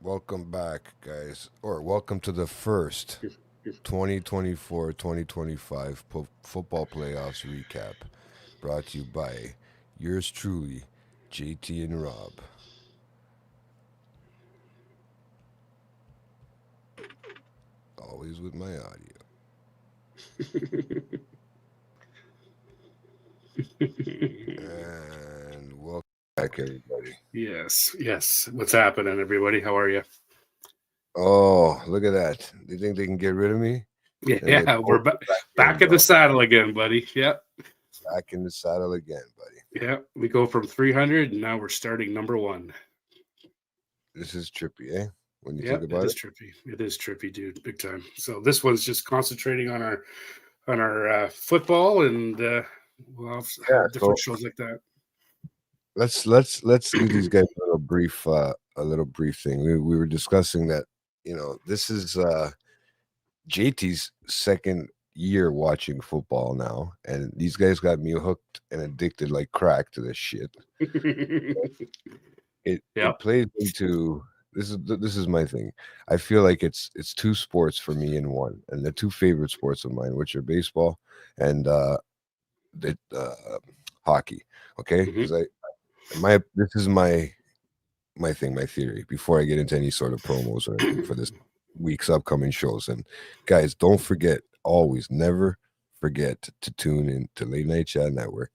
Welcome back, guys, or welcome to the first 2024-2025 football playoffs recap, brought to you by yours truly, JT and Rob. Always with my audio. And welcome back, everybody. yes. What's happening, everybody? How are you? Oh, look at that. They think they can get rid of me? Then they Yeah, pull we're me back in, back in the bro. saddle again, buddy. Yep, Back in the saddle again, buddy. yeah. We go from 300, and now we're starting number one. This is trippy, eh? When you think Yep, it about is it. trippy. It is trippy, dude, big time. So this one's just concentrating on our football, and we'll Yeah, have different so shows like that. let's give these guys a little brief thing. We were discussing that, this is JT's second year watching football now, and these guys got me hooked and addicted like crack to this shit. It Yep. plays into this is my thing. I feel like it's two sports for me in one, and the two favorite sports of mine, which are baseball and the hockey. Okay, hmm because I my this is my thing, my theory, before I get into any sort of promos or anything for this week's upcoming shows. And guys, don't forget, always, never forget to tune in to Late Night Chat Network,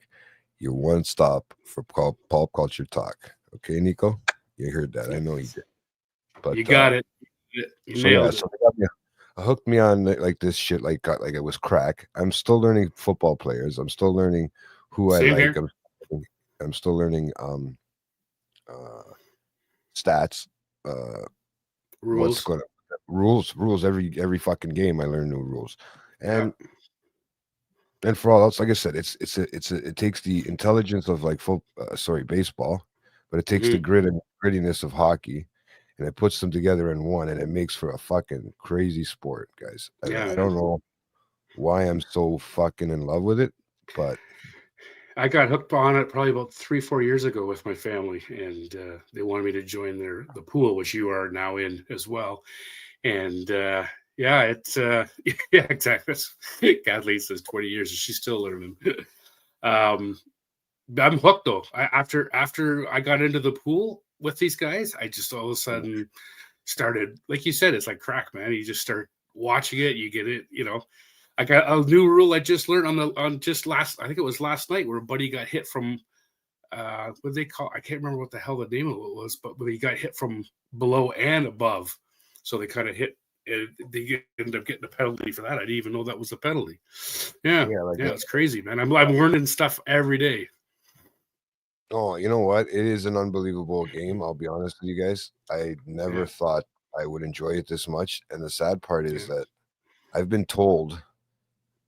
your one stop for pop culture talk. Okay, Nico? You heard that. I know you did. But You got it. You so yeah, nailed it. so they got me hooked me on like this shit like it was crack. I'm still learning football players. I'm still learning who I Same like. here. I'm still learning uh stats, uh what's Rules. going to rules every fucking game. I learn new rules. Yeah. And for all else, like I said, it takes the intelligence of like baseball, but it takes the hmm grittiness of hockey, and it puts them together in one, and it makes for a fucking crazy sport, guys. Yeah, I man. don't know why I'm so fucking in love with it, but I got hooked on it probably about 3, 4 years ago with my family, and they wanted me to join the pool, which you are now in as well. And yeah, it's yeah, exactly. Kathleen says 20 years, and she's still learning. um, I'm hooked though. After I got into the pool with these guys, I just all of a sudden started, like you said, it's like crack, man. You just start watching it, you get it, I got a new rule I just learned on just last. I think it was last night where a buddy got hit from what they call. I can't remember what the hell the name of it was, but he got hit from below and above, so they kind of hit. They ended up getting a penalty for that. I didn't even know that was a penalty. Yeah, yeah, like yeah, it's crazy, man. I'm learning stuff every day. oh, you know what? It is an unbelievable game. I'll be honest with you guys. I never Yeah, thought I would enjoy it this much, and the sad part is yeah, that I've been told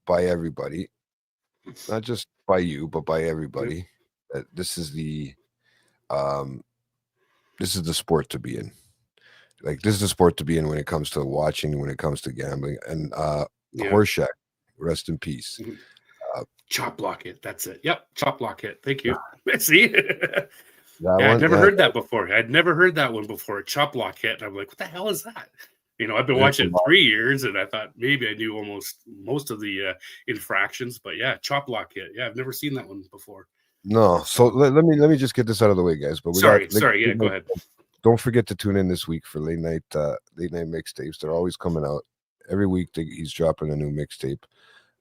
by everybody, not just by you, but by yeah, everybody, that um this is the sport to be in. Like this is the sport to be in when it comes to watching, when it comes to gambling. And yeah. Horseshack, rest in peace. Mhm. Uh, Chop block hit. That's it. Yep, chop block hit. Thank you. See. that Yeah, I'd one, never yeah, heard that before. I'd never heard that one before. A chop block hit, and I'm like, what the hell is that? I've been there's a watching it lot. 3 years, and I thought maybe I knew almost most of the infractions, but yeah, chop block hit. Yeah, I've never seen that one before. No, so So let me just get this out of the way, guys. But we got sorry. Yeah, go ahead. don't forget to tune in this week for late night mixtapes. They're always coming out every week. He's dropping a new mixtape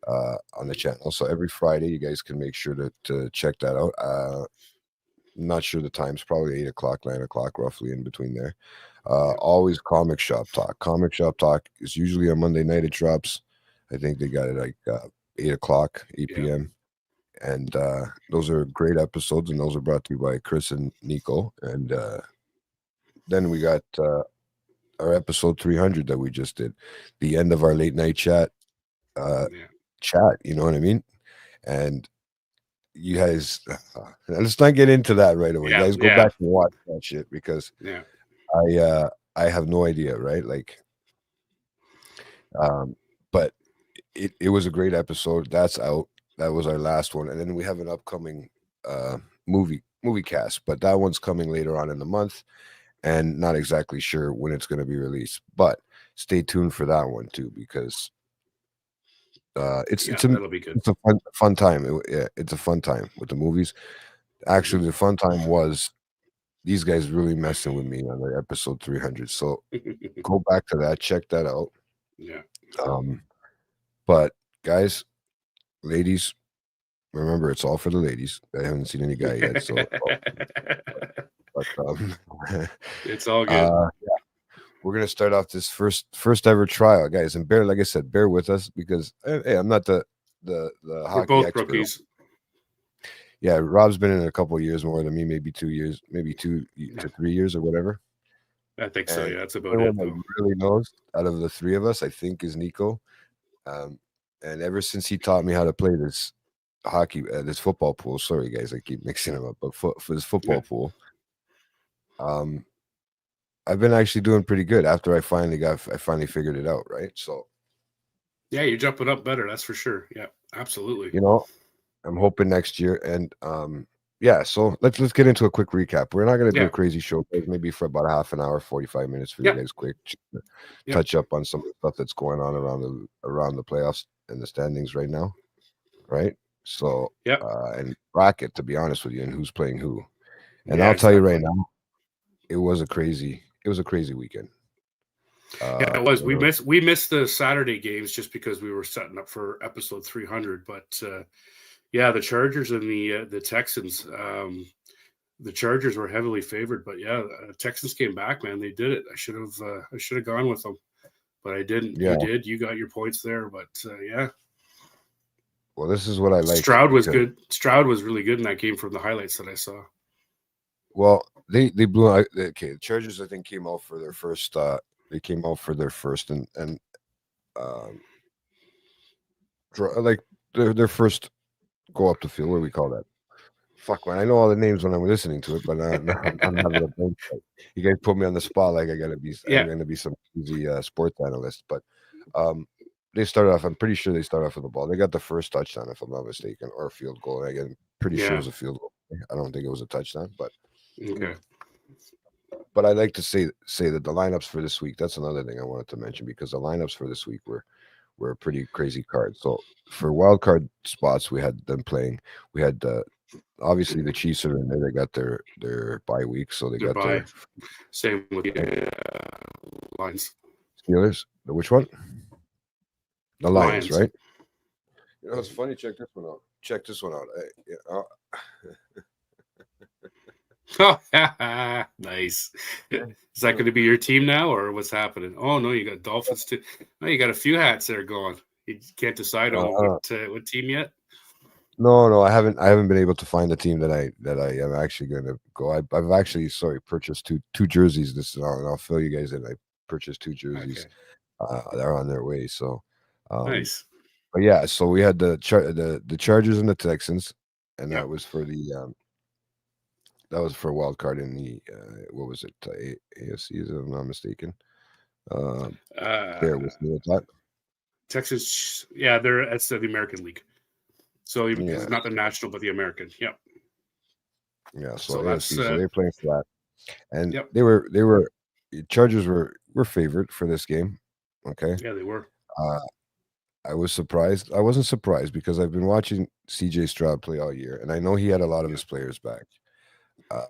on the channel. So every Friday, you guys can make sure to check that out. Not sure the times, probably 8 o'clock, 9 o'clock, roughly in between there. Yeah, Always Comic Shop Talk. Comic Shop Talk is usually on Monday night. It drops. I think they got it like 8 o'clock, yeah, 8 p.m. And those are great episodes, and those are brought to you by Chris and Nico. And then we got our episode 300 that we just did, the end of our late night uh, yeah, chat. You know what I mean? And you guys, let's not get into that right away. You yeah, guys, go yeah, back and watch that shit because yeah. I have no idea, right? Like, um, but it was a great episode. That's out. That was our last one, and then we have an upcoming uh movie cast, but that one's coming later on in the month. and not exactly sure when it's going to be released. But stay tuned for that one too, because it's that'll be good. it's a fun time. It's a fun time with the movies. Actually, the fun time was these guys really messing with me on their episode 300. So go back to that, check that out. Yeah. But guys, ladies, remember it's all for the ladies. I haven't seen any guy yet, so but it's all good. Yeah. We're gonna start off this first ever trial, guys. And like I said, bear with us because hey, I'm not the hockey both expert. Rookies. Yeah, Rob's been in a couple of years more than me, maybe 2 years, maybe 2 to 3 years or whatever. I think so. Yeah, that's about the it. One that really knows out of the three of us, I think, is Nico. And ever since he taught me how to play this hockey, this football pool. Sorry, guys, I keep mixing them up, but for this football pool, I've been actually doing pretty good after I finally figured it out, right? So yeah, you're jumping up better, that's for sure. Yeah, absolutely. You know, I'm hoping next year. And yeah, so let's get into a quick recap. We're not gonna do a crazy show, maybe for about half an hour, 45 minutes for you guys, quick touch up on some stuff that's going on around the playoffs and the standings right now, right? So and bracket, to be honest with you, and who's playing who. And I'll tell you right now, it was a crazy weekend. Yeah, it was. We missed the Saturday games just because we were setting up for episode 300. But yeah, the Chargers and the Texans. The Chargers were heavily favored, but yeah, Texans came back, man. They did it. I should have gone with them, but I didn't. Yeah. You did. You got your points there, but yeah. Well, this is what I like. Stroud was good. Stroud was really good in that game from the highlights that I saw. Well, they blew out. Okay, the Chargers, I think, came out for their first. They came out for their first and like their first go up the field. What do we call that? Fuck, man, I know all the names when I'm listening to it, but I'm having a brain fight. You guys put me on the spot like I'm gonna be some easy sports analyst. But they started off. I'm pretty sure they started off with the ball. They got the first touchdown, if I'm not mistaken, or a field goal. I'm pretty sure it was a field goal. I don't think it was a touchdown, but okay. But I'd like to say that the lineups for this week, that's another thing I wanted to mention, because the lineups for this week were a pretty crazy card. So for wild card spots, we had them playing. We had obviously the Chiefs are in there. They got their bye week, so they got their same with the Lions. Steelers. Which one? The Lions, right? You know, it's funny. Check this one out. Oh, nice. Is that going to be your team now, or what's happening? Oh no, you got Dolphins too. No, you got a few hats there going. You can't decide on what team yet. No, I haven't been able to find a team that I am actually going to go. I've actually purchased two jerseys this, and I'll fill you guys in. I purchased 2 jerseys. Okay. They're on their way. So nice. But yeah, so we had the Chargers and the Texans, and that was for the that was for a wild card in the what was it, AFC, if I'm not mistaken. Bear with me with that. Texas, that's the American League. So it's not the national, but the American. Yep. Yeah, so AFC, so they're playing for that, and they were Chargers were favored for this game. Okay. Yeah, they were. I was surprised. I wasn't surprised because I've been watching CJ Stroud play all year, and I know he had a lot of his players back. A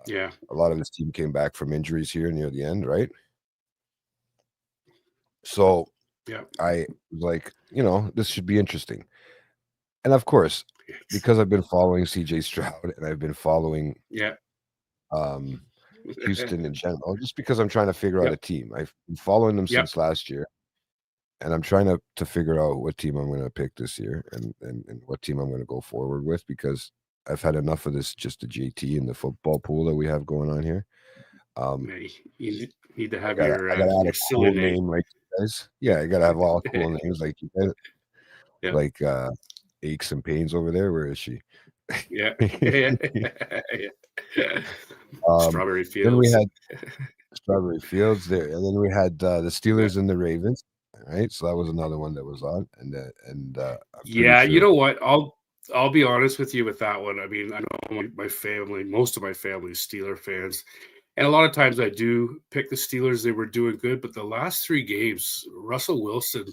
lot of his team came back from injuries here near the end, right? So I was like, this should be interesting. And of course, because I've been following CJ Stroud and I've been following Houston in general, just because I'm trying to figure out a team. I've been following them since last year, and I'm trying to figure out what team I'm going to pick this year and what team I'm going to go forward with, because I've had enough of this, just the JT and the football pool that we have going on here. You need to have your silly name like you guys. Yeah, I gotta have all cool names like you guys. Like Aches and Pains over there. Where is she? Yeah. Strawberry Fields. Then we had Strawberry Fields there, and then we had the Steelers and the Ravens. Right, so that was another one that was on, and sure. You know what? I'll be honest with you with that one. I mean, I know my family, most of my family is Steeler fans, And a lot of times I do pick the Steelers. They were doing good, but the last 3 games, Russell Wilson,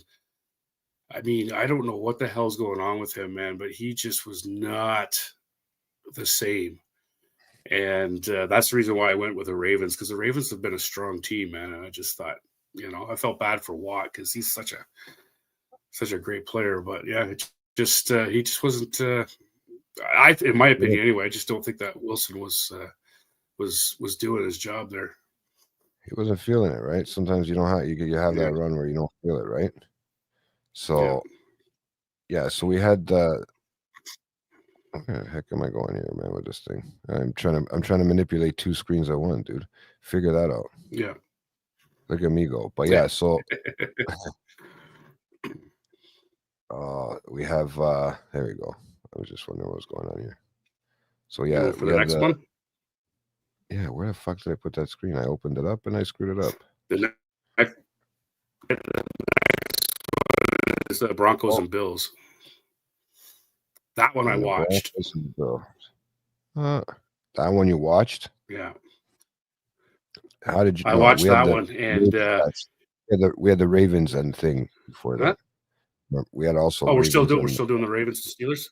I mean, I don't know what the hell's going on with him, man, but he just was not the same. And that's the reason why I went with the Ravens, because the Ravens have been a strong team, man. And I just thought, I felt bad for Watt because he's such a great player. But yeah, he just wasn't. In my opinion, anyway, I just don't think that Wilson was doing his job there. He wasn't feeling it, right? Sometimes you don't have you have that run where you don't feel it, right? So yeah, so we had where the heck am I going here, man, with this thing? I'm trying to manipulate 2 screens at once, dude. Figure that out. Yeah. Look at me go. But yeah, so we have there we go. I was just wondering what was going on here. So yeah, for the next one. Yeah, where the fuck did I put that screen? I opened it up and I screwed it up. The next is the Broncos and Bills. That one I watched. That one you watched? Yeah. How did you? I watched that one, and we had the Ravens and thing before that. We had also. Oh, we're still doing the Ravens and Steelers.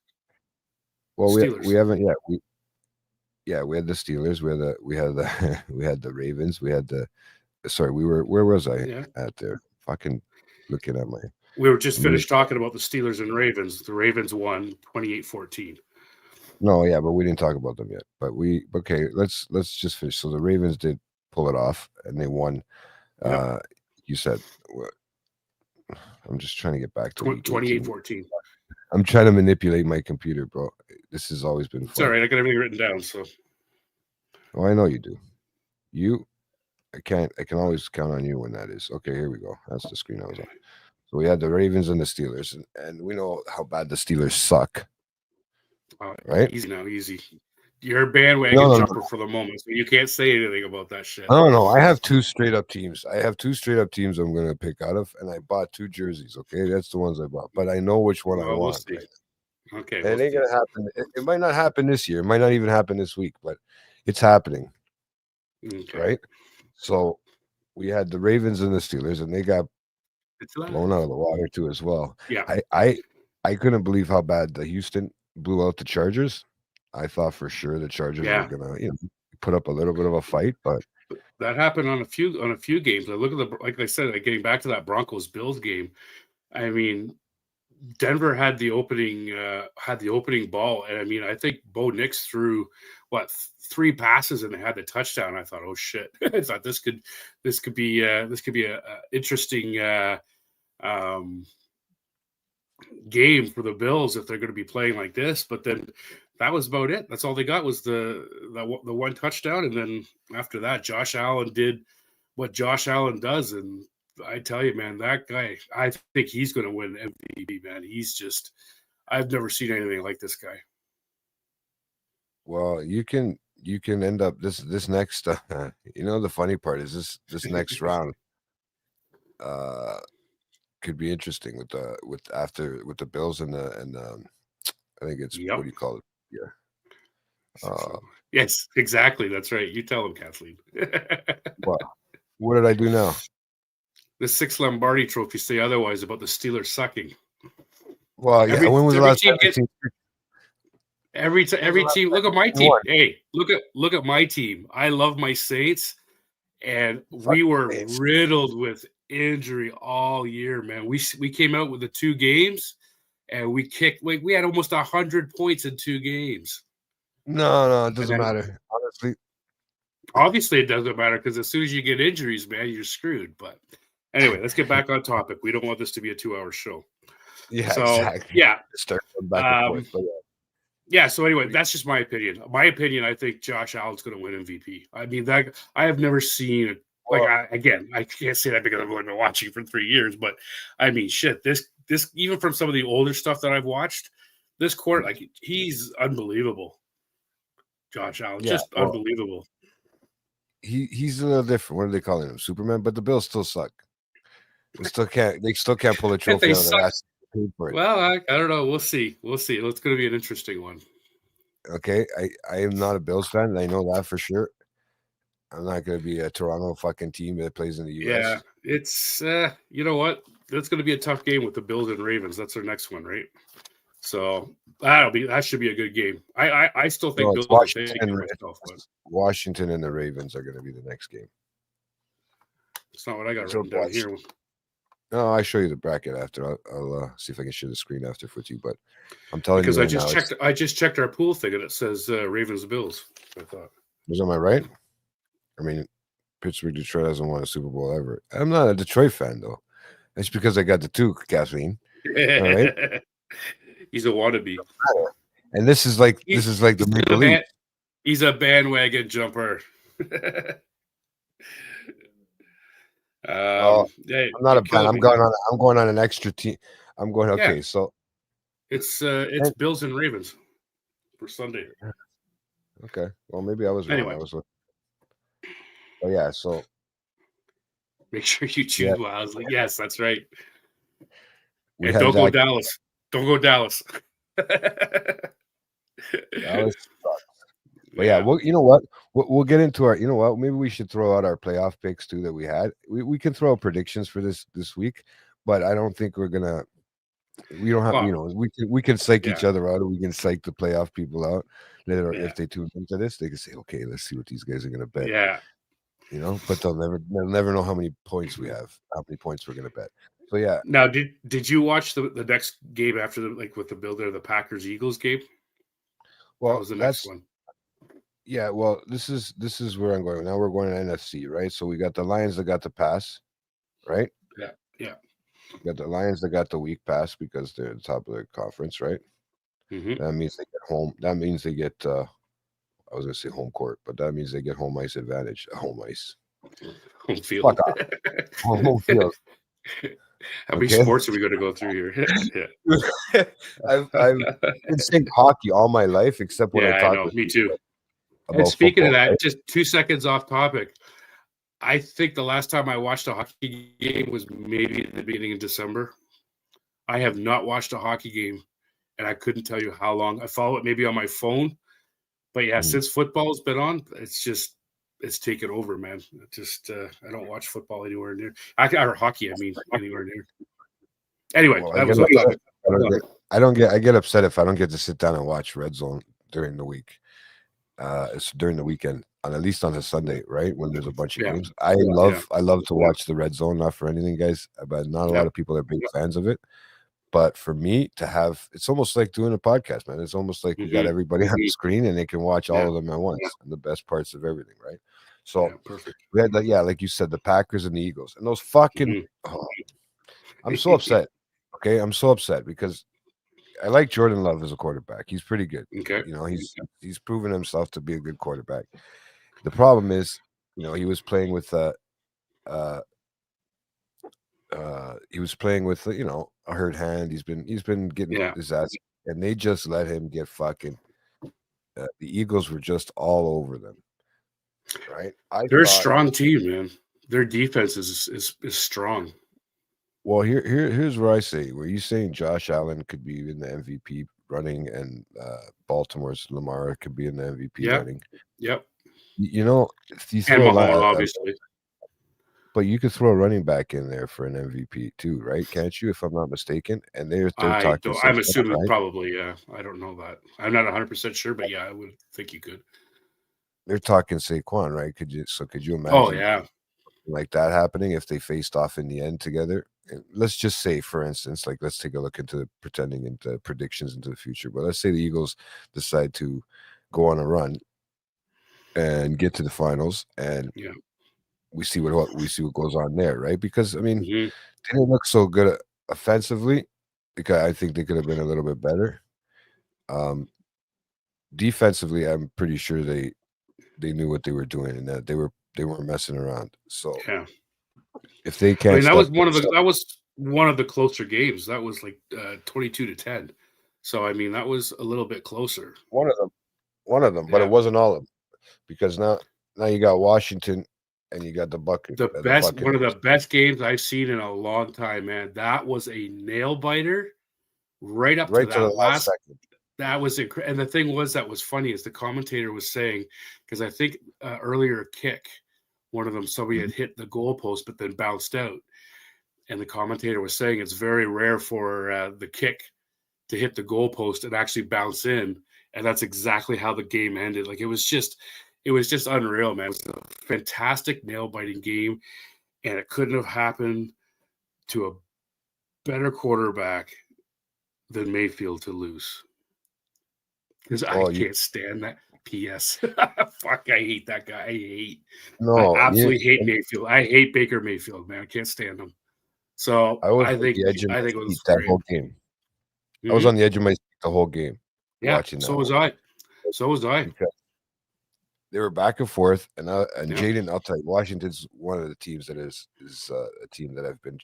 Well, we haven't yet. We had the Steelers. We had the Ravens. We had the. Sorry, where was I at there? Fucking looking at my. We were just finished talking about the Steelers and Ravens. The Ravens won 28-14. No, yeah, but we didn't talk about them yet. But okay. Let's just finish. So the Ravens did pull it off, and they won. You said. I'm just trying to get back to 28-14. I'm trying to manipulate my computer, bro. This has always been fun. It's all right. I got everything written down. So. Oh, I know you do. I can always count on you when that is. Okay, here we go. That's the screen I was on. So we had the Ravens and the Steelers, and we know how bad the Steelers suck. Right? Easy now, easy. You're a bandwagon jumper for the moment, so you can't say anything about that shit. No. I have 2 straight up teams. I'm going to pick out of, and I bought 2 jerseys. Okay, that's the ones I bought. But I know which one I want. We'll see. Right? Okay, and it ain't gonna happen. It might not happen this year. It might not even happen this week, but it's happening. Okay. Right? So we had the Ravens and the Steelers, and they got blown out of the water too as well. Yeah. I couldn't believe how bad the Houston blew out the Chargers. I thought for sure the Chargers were gonna, put up a little bit of a fight, but that happened on a few games. I look at like I said, getting back to that Broncos Bills game. I mean, Denver had the opening ball, and I mean, I think Bo Nix threw 3 passes and they had the touchdown. I thought, oh shit! I thought this could be a interesting game for the Bills if they're going to be playing like this. But then that was about it. That's all they got was the one touchdown, and then after that, Josh Allen did what Josh Allen does, and I tell you, man, that guy, I think he's going to win MVP, man. He's just, I've never seen anything like this guy. Well, you can end up this next, the funny part is this next round could be interesting with the Bills and the I think it's what do you call it? Yeah. Yes, exactly. That's right. You tell him, Kathleen. Well, what did I do now? The 6 Lombardi trophy say otherwise about the Steelers sucking. Well, yeah. When was the last time? Every team. Look at my team. Hey, look at my team. I love my Saints, and we were riddled with injury all year, man. We came out with the 2 games, and we kicked. We had almost 100 points in 2 games. No, it doesn't matter. Obviously, it doesn't matter because as soon as you get injuries, man, you're screwed. But anyway, let's get back on topic. We don't want this to be a 2-hour show. Yeah, so, exactly. Yeah. Start back and forth, yeah. So anyway, that's just my opinion. I think Josh Allen's going to win MVP. I mean, that I have never seen it. I can't say that because I've only been watching for 3 years, but I mean, shit, this even from some of the older stuff that I've watched, this quarter, he's unbelievable. Josh Allen, unbelievable. He's a little different. What are they calling him? Superman? But the Bills still suck. They still can't pull a trophy out of their ass. Well, I don't know. We'll see. It's going to be an interesting one. Okay, I am not a Bills fan, and I know that for sure. I'm not going to be a Toronto fucking team that plays in the U.S. Yeah, it's you know what? That's going to be a tough game with the Bills and Ravens. That's our next one, right? So that should be a good game. I still think No, it's Bills will take it myself, but Washington and the Ravens are going to be the next game. it's not what I got written down here. No, I'll show you the bracket after. I'll see if I can share the screen after for you. But I'm telling because you right I just checked our pool thing and it says Ravens Bills. I thought. Was am I right? I mean, Pittsburgh Detroit hasn't won a Super Bowl ever. I'm not a Detroit fan though. That's because I got the two, Kathleen. All right. He's a wannabe. And this is like the Maple Leafs. He's a bandwagon jumper. I'm not a fan. I'm going on an extra team. I'm going okay. Yeah. So it's Bills and Ravens for Sunday. Okay. Well, maybe I was wrong. Anyway. Oh yeah. So make sure you choose wisely. Yes, that's right. And don't go Dallas. Don't go Dallas. Dallas sucks. But yeah, well, you know what? We'll get into our. You know what? Maybe we should throw out our playoff picks too that we had. We can throw predictions for this week, but I don't think we're gonna. We don't have. You know, we can psych each other out, or we can psych the playoff people out. If they tune into this, they can say, "Okay, let's see what these guys are gonna bet." Yeah. You know, but they'll never know how many points we have, how many points we're gonna bet. So yeah. Now, did you watch the next game after with the builder, the Packers Eagles game? Well, that was the next one. Yeah, well, this is where I'm going. Now we're going to NFC, right? So we got the Lions that got the pass, right? Yeah. We got the Lions that got the weak pass because they're at the top of their conference, right? Mm-hmm. That means they get home. That means they get. I was gonna say home court, but that means they get home ice advantage. Home ice. Home field. Home field. How many sports are we going to go through here? I've been saying hockey all my life, except when I talk with me too. And speaking football, of that, right? just 2 seconds off topic. I think the last time I watched a hockey game was maybe at the beginning of December. I have not watched a hockey game, and I couldn't tell you how long. I follow it maybe on my phone, but yeah, since football's been on, it's taken over, man. I don't watch football anywhere near. Or hockey, anywhere near. Anyway, that was off topic. I get upset if I don't get to sit down and watch Red Zone during the week. It's during the weekend, at least on a Sunday, right? When there's a bunch of games. I love to watch the Red Zone, not for anything, guys, but not a lot of people are big fans of it. But for me to have, it's almost like doing a podcast, man. It's almost like we got everybody on the screen and they can watch all of them at once and the best parts of everything, right? So perfect. We had like you said, the Packers and the Eagles and those fucking. I'm so upset. Okay, I'm so upset because I like Jordan Love as a quarterback. He's pretty good. Okay, you know he's proven himself to be a good quarterback. The problem is, he was playing with a hurt hand. He's been getting his ass, and they just let him get fucking. The Eagles were just all over them, right? They're a strong team, man. Their defense is strong. Well, here's where I say, were you saying Josh Allen could be in the MVP running and Baltimore's Lamar could be in the MVP running? Yep. You throw and Mahomes, obviously. But you could throw a running back in there for an MVP too, right? Can't you, if I'm not mistaken? And they're talking. I'm assuming probably, yeah. I don't know that. I'm not 100% sure, but yeah, I would think you could. They're talking Saquon, right? Could you imagine? Oh yeah. Like that happening if they faced off in the end together. And let's just say, for instance, like let's take a look into predictions into the future. But let's say the Eagles decide to go on a run and get to the finals, and we see what goes on there, right? Because they didn't look so good offensively. Because I think they could have been a little bit better. Defensively, I'm pretty sure they knew what they were doing and that they weren't messing around. So if they can't, that was one of the closer games. That was like 22-10. So that was a little bit closer. One of them, but it wasn't all of them, because now you got Washington and you got the Buckeyes. One of the best games I've seen in a long time, man. That was a nail biter right up to the last second. That was and the thing was that was funny is the commentator was saying, because I think earlier kick, one of them somebody had hit the goalpost but then bounced out, and the commentator was saying it's very rare for the kick to hit the goalpost and actually bounce in, and that's exactly how the game ended. Like it was just unreal, man. It was a fantastic nail biting game, and it couldn't have happened to a better quarterback than Mayfield to lose. Because I can't stand that. P.S. Fuck, I hate that guy. I absolutely hate Mayfield. I hate Baker Mayfield, man. I can't stand him. So I think it was that whole game. I was on the edge of my seat the whole game. Yeah, watching that. So was I. Because they were back and forth, and Jaden, I'll tell you, Washington's one of the teams that is a team that I've been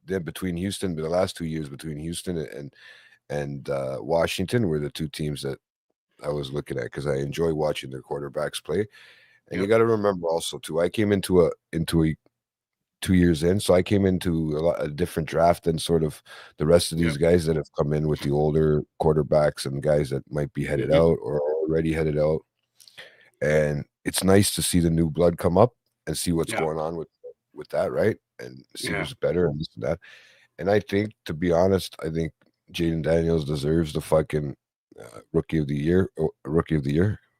there between Houston. The last 2 years between Houston and Washington were the two teams that I was looking at because I enjoy watching their quarterbacks play. And you got to remember also too, I came into a 2 years in, so I came into a different draft than sort of the rest of these guys that have come in with the older quarterbacks and guys that might be headed out or already headed out. And it's nice to see the new blood come up and see what's going on with that, right? And see who's better and this and that. And I think, to be honest, I think Jaden Daniels deserves the fucking rookie of the year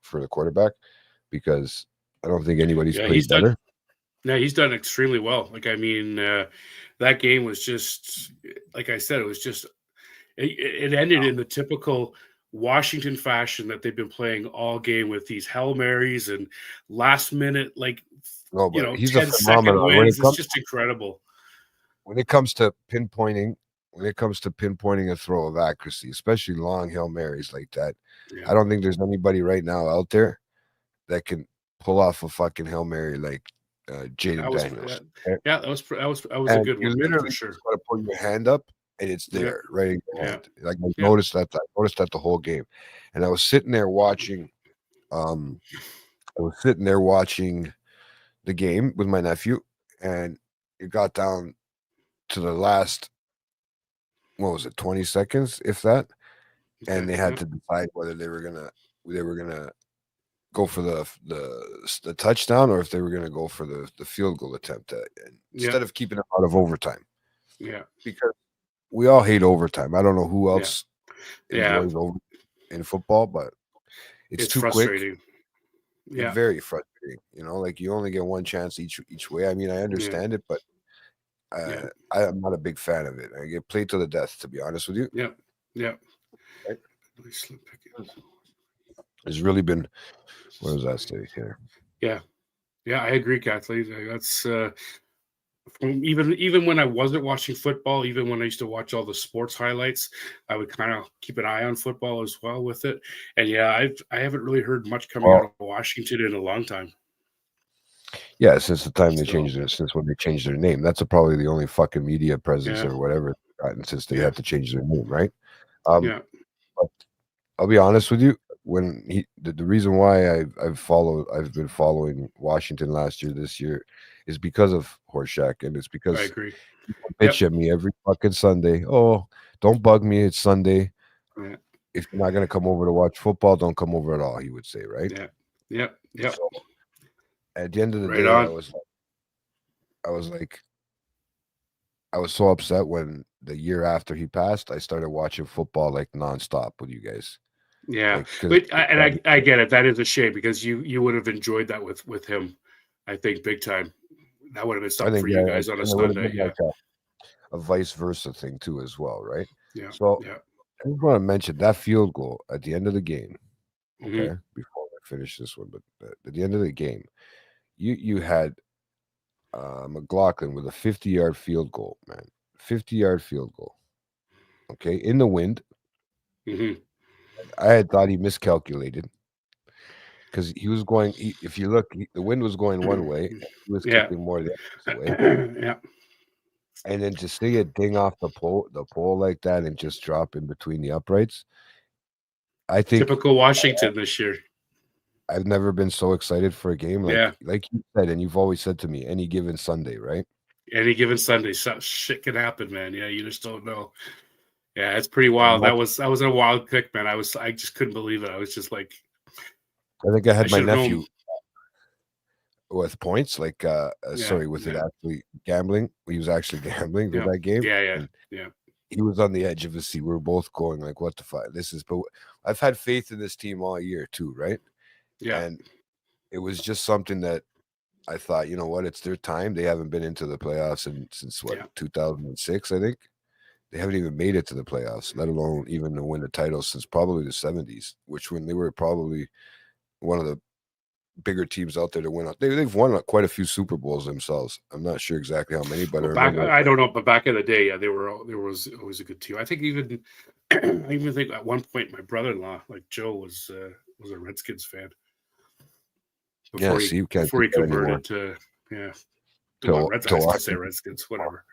for the quarterback, because I don't think anybody's played better. He's done extremely well. Like, I mean, that game was just, like I said, it was just, it ended in the typical Washington fashion that they've been playing all game with these Hail Marys and last minute, like, he's 10-second wins. It's just incredible. When it comes to pinpointing a throw of accuracy, especially long Hail Marys like that, I don't think there's anybody right now out there that can pull off a fucking Hail Mary like Jaden Daniels. That was a good one. Literally for sure. Just got to put your hand up and it's there, right in your hand. Like I noticed that the whole game, and I was sitting there watching. The game with my nephew, and it got down to the last, 20 seconds, if that, and they had to decide whether they were gonna go for the touchdown or if they were gonna go for the field goal attempt instead of keeping it out of overtime. Yeah, because we all hate overtime. I don't know who else enjoys overtime in football, but it's too frustrating. Quick. Yeah, very frustrating. Like you only get one chance each way. I mean, I understand it, but I'm not a big fan of it. I get played to the death, to be honest with you. Yeah. Right? It's really been. What does that say here? Yeah, I agree, Kathleen. That's even when I wasn't watching football, even when I used to watch all the sports highlights, I would kind of keep an eye on football as well with it. And I haven't really heard much coming out of Washington in a long time. Yeah, since the time since when they changed their name. That's probably the only fucking media presence or whatever they've gotten since they had to change their name, right? But I'll be honest with you. When the reason why I've been following Washington this year is because of Horshack, and it's because I agree. People bitch at me every fucking Sunday. Oh, don't bug me. It's Sunday. Yeah. If you're not gonna come over to watch football, don't come over at all. He would say, right? Yeah. So, at the end of the day, I was so upset when the year after he passed, I started watching football like nonstop with you guys. Yeah, but I get it. That is a shame because you would have enjoyed that with him. I think big time. That would have been something for you guys on a Sunday. Like a vice versa thing too, as well, right? Yeah. So I just want to mention that field goal at the end of the game. Okay, before I finish this one, but at the end of the game, you had McLaughlin with a 50-yard field goal, man. 50-yard field goal. Okay, in the wind. I had thought he miscalculated because he was going. If you look, the wind was going one way. He was kicking more the other way. Yeah. And then to see it ding off the pole like that and just drop in between the uprights. I think typical Washington this year. I've never been so excited for a game. Like you said, and you've always said to me, any given Sunday, right? Any given Sunday, shit can happen, man. Yeah, you just don't know. Yeah, it's pretty wild. That was a wild pick, man. I just couldn't believe it. I was just like, I think I had my nephew known. with points, like sorry, with it actually gambling. He was actually gambling for that game. Yeah. He was on the edge of his seat. We were both going like, "What the fuck? This is." But I've had faith in this team all year too, right? Yeah. And it was just something that I thought, you know what, it's their time. They haven't been into the playoffs since what 2006, I think. They haven't even made it to the playoffs, let alone even to win the title since probably the 70s, which when they were probably one of the bigger teams out there to win. They've won quite a few Super Bowls themselves. I'm not sure exactly how many, but I don't know. But back in the day, yeah, there was always a good team. I think even I even think at one point my brother-in-law, like Joe, was a Redskins fan. Before he converted to Redskins, whatever.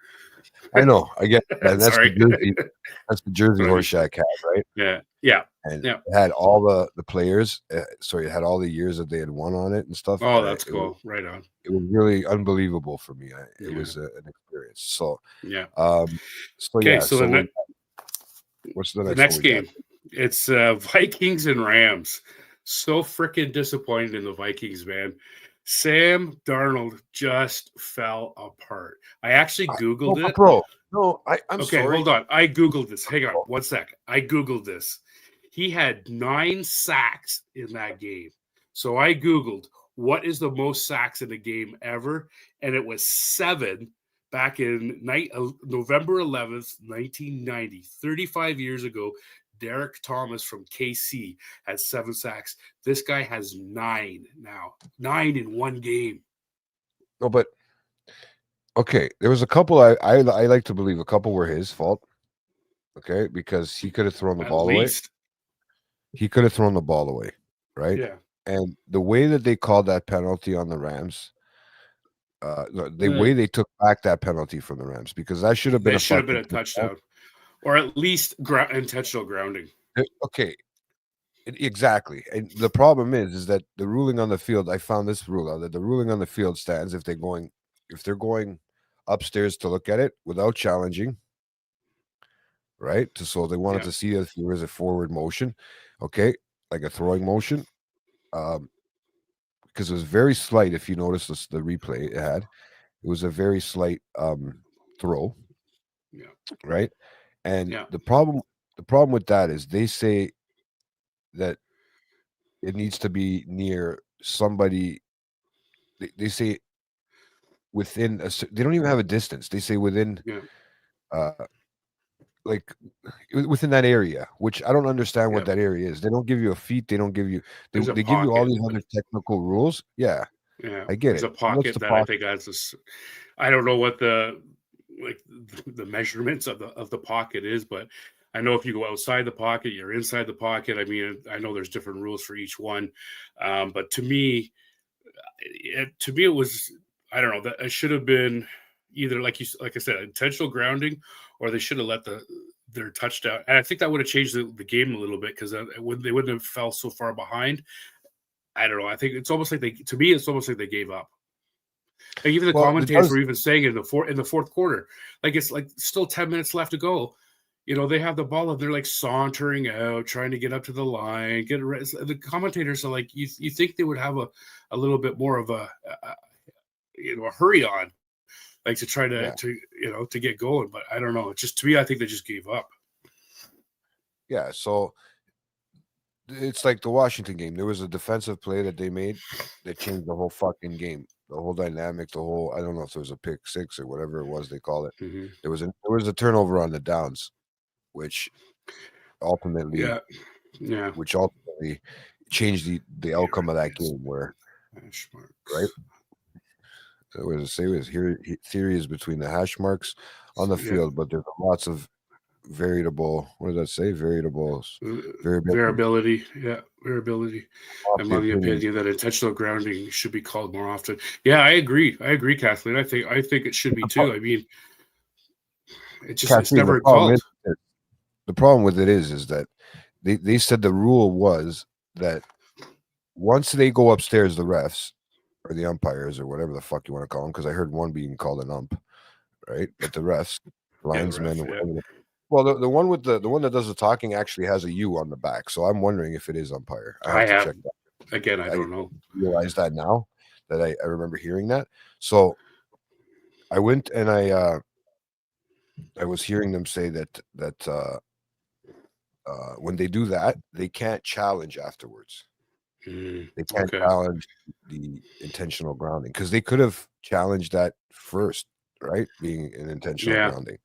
I know. I get that. That's the Jersey Horseshack hat, right? Yeah. And it had all the players. It had all the years that they had won on it and stuff. Oh, that's cool. Right on. It was really unbelievable for me. It was an experience. So yeah. Okay. So what's the next game? It's Vikings and Rams. So freaking disappointed in the Vikings, man. Sam Darnold just fell apart. I actually Googled it. Bro, no, I'm okay, sorry. Hold on. I Googled this. Hang on 1 sec. I Googled this. He had 9 sacks in that game. So I Googled what is the most sacks in a game ever, and it was 7 back in November 11th, 1990, 35 years ago. Derek Thomas from KC has 7 sacks. This guy has 9 now. 9 in one game. No, but okay, there was a couple I like to believe a couple were his fault. Okay, because he could have thrown the ball away. He could have thrown the ball away, right? Yeah. And the way that they called that penalty on the Rams, the way they took back that penalty from the Rams, because that should have been a touchdown. Or at least intentional grounding. Okay, exactly. And the problem is that the ruling on the field. I found this rule out that the ruling on the field stands if they're going upstairs to look at it without challenging. Right, so they wanted to see if there was a forward motion, okay, like a throwing motion, because it was very slight. If you notice the replay it was a very slight throw. Yeah. Right. And the problem with that is they say that it needs to be near somebody. They say within they don't even have a distance. They say within, like within that area, which I don't understand what that area is. They don't give you a feet. They don't give you. They give you all these other technical rules. Yeah, I get There's a pocket that I think has this. I don't know what the measurements of the pocket is, but I know if you go outside the pocket, you're inside the pocket. I mean, I know there's different rules for each one, but to me, it was, I don't know, that it should have been either like I said, intentional grounding, or they should have let their touchdown. And I think that would have changed the game a little bit, because they wouldn't have fell so far behind. I don't know. I think it's almost like it's almost like they gave up. Like even the commentators were even saying in the fourth quarter, like it's like still 10 minutes left to go. You know, they have the ball and they're like sauntering out, trying to get up to the line. The commentators are like, you think they would have a little bit more of a hurry on, like to try to get going. But I don't know. It's just, to me, I think they just gave up. Yeah. So it's like the Washington game. There was a defensive play that they made that changed the whole fucking game. The whole dynamic, I don't know if there was a pick 6 or whatever it was they call it. Mm-hmm. There was a turnover on the downs, which ultimately changed the outcome of that game. Where right, it was here theories between the hash marks on the field, but there's lots of variable. What does that say? Variability. Yeah, variability. I'm of the opinion that intentional grounding should be called more often. Yeah, I agree, Kathleen. I think it should be too. I mean, it's never called. The problem with it is that they said the rule was that once they go upstairs, the refs or the umpires or whatever the fuck you want to call them, because I heard one being called an ump, right? But the refs, linesmen, Well, the one with the one that does the talking actually has a U on the back, so I'm wondering if it is umpire. I have to check that. Again, I don't know. Realize that now that I remember hearing that. So I went and I was hearing them say that when they do that, they can't challenge afterwards. They can't challenge the intentional grounding because they could have challenged that first, right? Being an intentional grounding.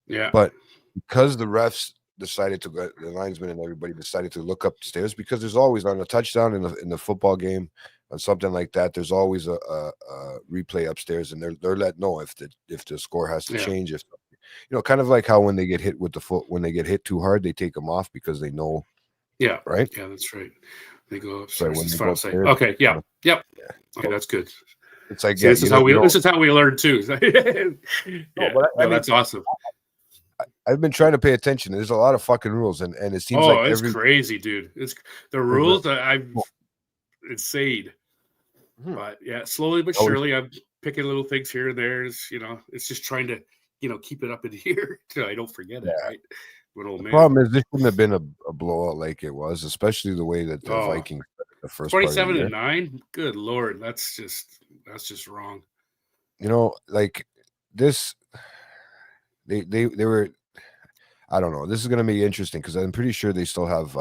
Yeah. But because the refs decided to go, the linesmen and everybody decided to look upstairs, because there's always on a touchdown in the football game or something like that, there's always a replay upstairs, and they're let know if the score has to change. If kind of like how when they get hit with the foot, when they get hit too hard, they take them off because they know. Yeah. Right. Yeah, that's right. They go upstairs. When they go upstairs. Okay. Yeah. Yep. Okay, that's good. It's like this is how we learn too. That's awesome. I've been trying to pay attention. There's a lot of fucking rules, and it seems like it's crazy, dude. It's the rules that I've insane. But yeah, slowly but surely, I'm picking little things here and there. It's just trying to keep it up in here so I don't forget it. Right. The problem is this shouldn't have been a blowout like it was, especially the way that the Vikings the first 27-9. Good Lord, that's just wrong. Like this, they were. I don't know. This is going to be interesting because I'm pretty sure they still have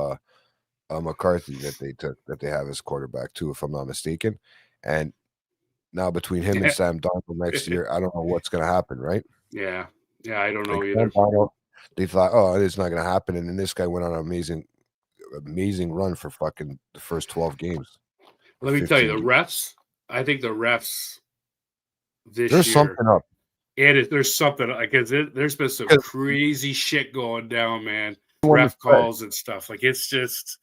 McCarthy that they have as quarterback too, if I'm not mistaken. And now between him and Sam Darnold next year, I don't know what's going to happen, right? Yeah, I don't know either. They thought, it's not going to happen, and then this guy went on an amazing run for fucking the first 12 games. Let me tell you, the refs. I think the refs this there's year. Something up. There's something there's been some crazy shit going down, man. Ref calls and stuff. Like it's just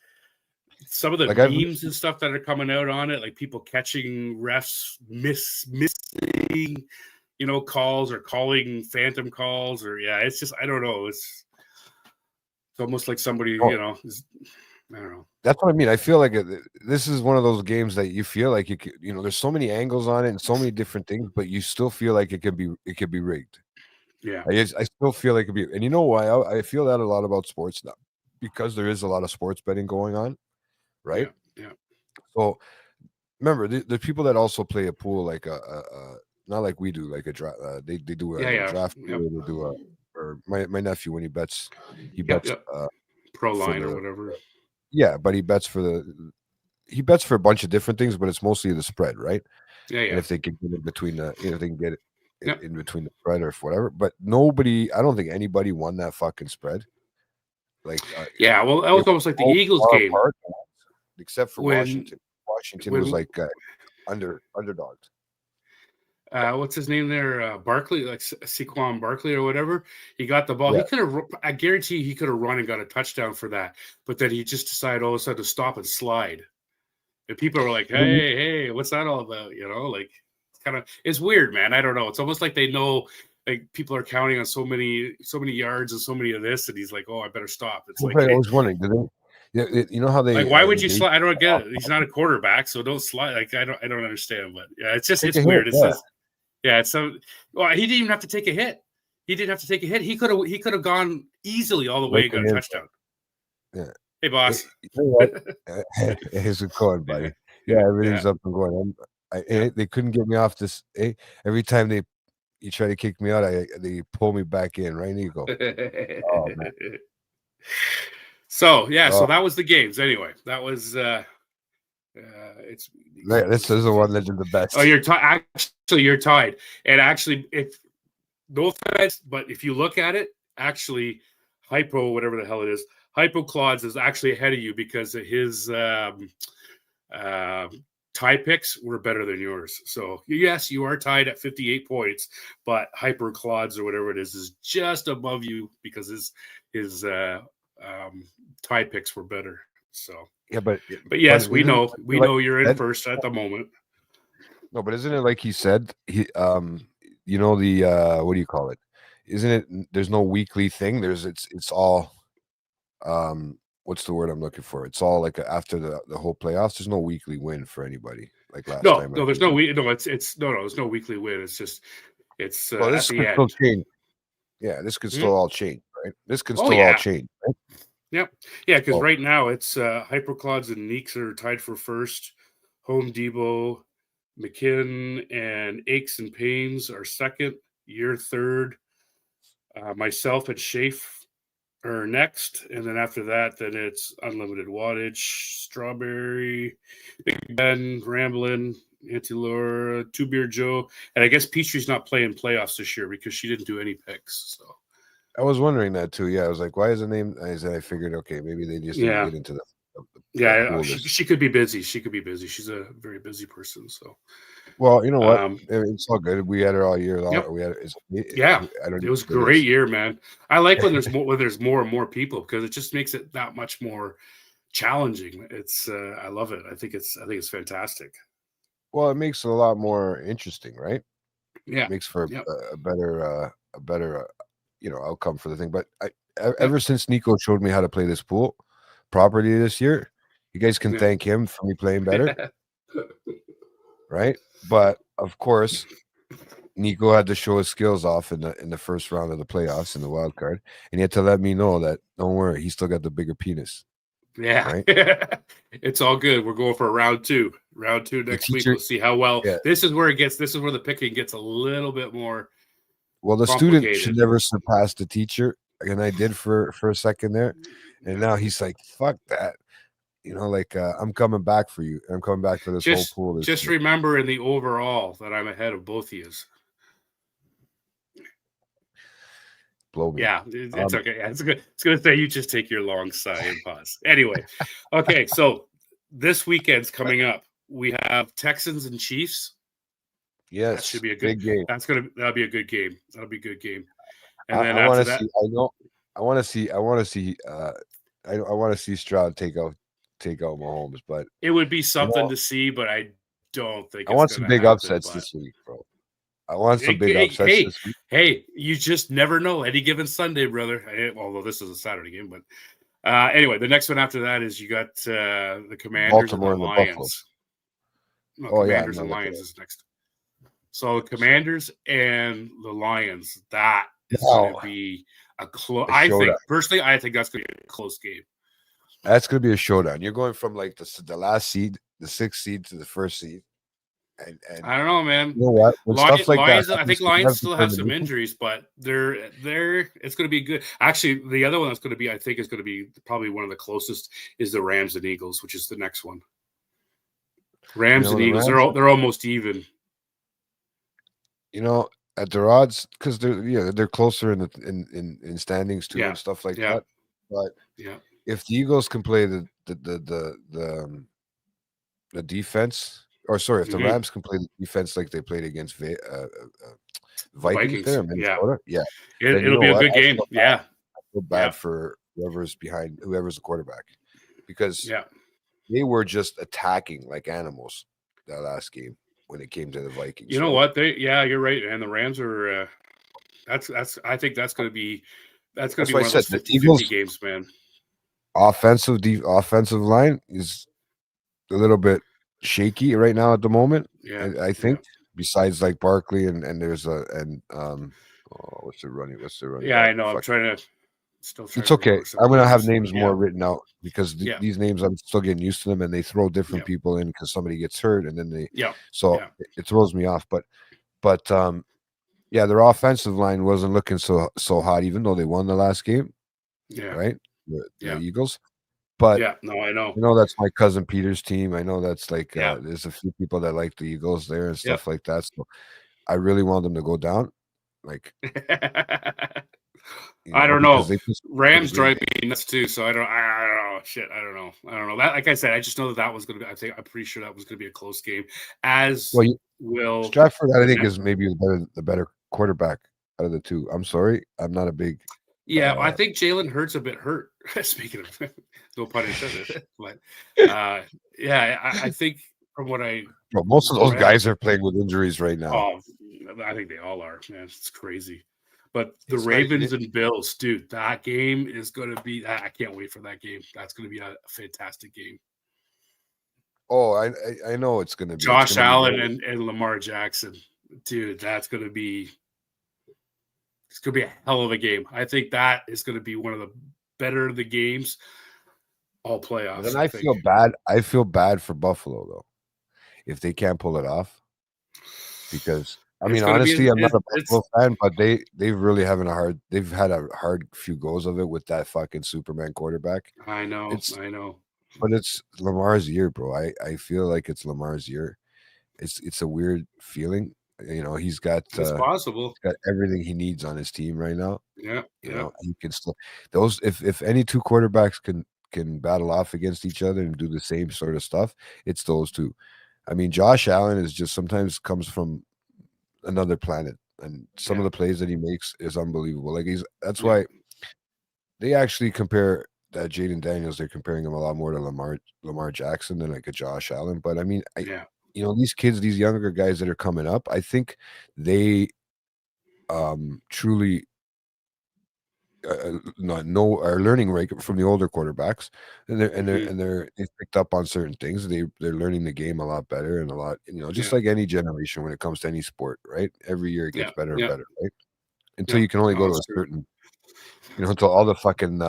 some of the memes and stuff that are coming out on it, like people catching refs missing, calls or calling phantom calls, or it's just I don't know. It's almost like somebody, I don't know. That's what I mean. I feel like this is one of those games that you feel like you could, there's so many angles on it and so many different things, but you still feel like it could be rigged. Yeah, I still feel like it could be, and you know why? I feel that a lot about sports now, because there is a lot of sports betting going on, right? Yeah. So remember, the people that also play a pool like not like we do, like a draft. They do a draft. Yep. They do or my nephew when he bets Pro Line or whatever. Yeah, but he bets for a bunch of different things, but it's mostly the spread, right? Yeah. And if they can get it between if they can get it in between the spread or whatever. But I don't think anybody won that fucking spread. Like well, that was almost like the Eagles game, except for Washington. Washington was like underdogs. What's his name there? Barkley, like Saquon Barkley or whatever. He got the ball. Yeah. He could have. I guarantee he could have run and got a touchdown for that. But then he just decided all of a sudden to stop and slide. And people were like, "Hey, what's that all about?" Like it's weird, man. I don't know. It's almost like they know, like people are counting on so many yards and so many of this, and he's like, "Oh, I better stop." It's like I was wondering, did they? Yeah, you know how they like? Why would you slide? I don't get it. He's not a quarterback, so don't slide. Like I don't understand. But it's weird. It's just. Yeah, so he didn't even have to take a hit. He could have gone easily all the way and got a touchdown. Yeah. Hey, boss. How's it going, buddy? Yeah, everything's up and going. They couldn't get me off this. Every time you try to kick me out, they pull me back in. Right, Nico? Oh, man. So that was the games. Anyway, that was. This is the one that did the best. Oh, you're tied. Actually, you're tied. And actually, no offense, but if you look at it, actually, Hypo, whatever the hell it is, Hypo Claudes is actually ahead of you because his tie picks were better than yours. So yes, you are tied at 58 points, but Hyper Claudes or whatever it is just above you because his tie picks were better. So. Yeah, but yes, we know you're in first at the moment. No, but isn't it like he said? What do you call it? Isn't it? There's no weekly thing. It's all. What's the word I'm looking for? It's all like after the whole playoffs. There's no weekly win for anybody. Like last time. No, there's no there's no weekly win. It's just this could still change. Yeah, this could still all change, right? This can Oh still all yeah. change, right? Yep. Yeah, because Oh, right now it's Hyperclods and Neeks are tied for first. Home Depot, McKinnon, and Aches and Pains are second. You're third. Myself and Shafe are next, and then after that, then it's Unlimited Wattage, Strawberry, Big Ben, Ramblin', Auntie Laura, Two Beer Joe, and I guess Peachtree's not playing playoffs this year because she didn't do any picks. So I was wondering that too. Yeah, I was like, why is the name? I figured, okay, maybe they just didn't yeah, get into that yeah, pool she this. she could be busy. She could be busy. She's a very busy person. So, Well, you know what? um, It's all good. We had her all year long. yep, We had yeah, I don't it know was a what it great is. year, man. I like when there's more and more people because it just makes it that much more challenging. It's I love it. I think it's fantastic. Well, it makes it a lot more interesting, right? Yeah. Makes for Yep. a better outcome for the thing. But Yep. ever since Nico showed me how to play this pool properly this year, you guys can Yeah. thank him for me playing better, right? But of course, Nico had to show his skills off in the first round of the playoffs in the wild card, and he had to let me know that don't worry, he still got the bigger penis, Yeah. right? It's all good. We're going for round two. Round two The next week. teacher, We'll see how well. yeah. This is where the picking gets a little bit more Well, the student should complicated. never surpass the teacher, and I did for a second there, and Yeah. now he's like, "Fuck that." Like, I'm coming back for you. I'm coming back for this whole pool this Just year. remember in the overall that I'm ahead of both of you. Blow me. Yeah, it's okay. Yeah, it's good. It's gonna say you just take your long sigh and pause. Anyway, okay. So this weekend's coming up. We have Texans and Chiefs. That Yes, should be a good. big game. That'll be a good game. That'll be a good game. And I then want after to that, see. I know. I want to see. I want to see. I want to see Stroud take out Mahomes, but it would be you something know, to see, but I don't think I it's want some gonna big happen. upsets But this week, bro. I want some big upsets hey, this week. hey, you just never know. Any given Sunday, brother. Although this is a Saturday game, but anyway, the next one after that is you got the Commanders and the Baltimore and the Buffalo. Lions. No, Oh yeah, Commanders no, and the Lions is next. So the Commanders and the Lions, that is going to wow, be a close. a showdown. I think that's going to be a close game. That's going to be a showdown. You're going from like the last seed, the sixth seed, to the first seed, and I don't know, man. you know what? When stuff like Lions, that, I think Lions still have some injuries, but they're it's going to be good. Actually, the other one that's going to be, I think, is going to be probably one of the closest is the Rams and Eagles, which is the next one. Rams and Eagles, they're almost even. At their odds, because they're closer in standings too and stuff like that. But if the Eagles can play the defense, or sorry, if the Rams can play the defense like they played against Vikings there in Minnesota, it'll be a good game. I feel bad for whoever's the quarterback, because they were just attacking like animals that last game when it came to the Vikings. You know what? You're right. And the Rams are that's I think that's going to be one of those 50-50 games, man. Offensive line is a little bit shaky right now at the moment. Yeah, I think besides like Barkley and there's what's the running? Yeah, I know. I'm trying to. It's okay. I'm gonna have names more written out because these names I'm still getting used to them, and they throw different people in because somebody gets hurt, and then it throws me off. But their offensive line wasn't looking so hot, even though they won the last game. Yeah, right. The Eagles, but no, I know. That's my cousin Peter's team. I know that's like there's a few people that like the Eagles there and stuff like that. So I really want them to go down. Like. I don't know. Rams drive me nuts too, so I don't know. Shit, I don't know. That, like I said, I just know that was going to be. I'm pretty sure that was going to be a close game. Stratford, I think, is maybe the better quarterback out of the two. I'm sorry, I'm not a big. Yeah, I think Jalen Hurts a bit hurt. Speaking of, no pun intended, but I think from what most of those guys are playing with injuries right now. Oh, I think they all are, man. It's crazy. But the Ravens and Bills, dude, that game is going to be. I can't wait for that game. That's going to be a fantastic game. Oh, I know it's going to be Josh Allen and Lamar Jackson, dude. That's going to be. It's going to be a hell of a game. I think that is going to be one of the better of the games all playoffs. Then I feel bad. I feel bad for Buffalo though, if they can't pull it off. Because I mean, honestly, I'm not a Buffalo fan, but they've really having a hard. They've had a hard few goes of it with that fucking Superman quarterback. I know. But it's Lamar's year, bro. I feel like it's Lamar's year. It's a weird feeling. You know, he's got it's possible. He's got everything he needs on his team right now. Yeah. You know, he can still those if any two quarterbacks can battle off against each other and do the same sort of stuff, it's those two. I mean, Josh Allen is just sometimes comes from another planet, and some of the plays that he makes is unbelievable. Like that's why they actually compare that Jaden Daniels. They're comparing him a lot more to Lamar Jackson than like a Josh Allen. But I mean, you know, these kids, these younger guys that are coming up, I think they truly are learning right from the older quarterbacks, and they've picked up on certain things. They're learning the game a lot better and a lot, you know, just like any generation when it comes to any sport, right? Every year it gets better and better, right? Until you can only go to a certain, you know, until all the fucking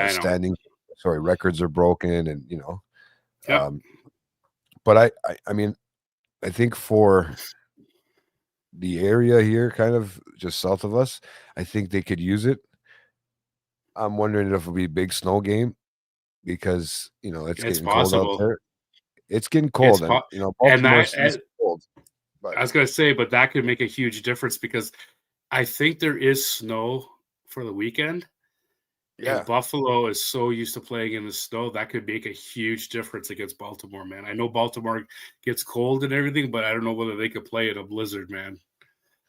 standings, records are broken, and you know, but I mean, I think for the area here, kind of just south of us, I think they could use it. I'm wondering if it'll be a big snow game because, you know, it's getting cold out there. It's getting cold, and you know, Baltimore's cold. But I was going to say, but that could make a huge difference because I think there is snow for the weekend. Yeah, and Buffalo is so used to playing in the snow that could make a huge difference against Baltimore, man. I know Baltimore gets cold and everything, but I don't know whether they could play in a blizzard, man.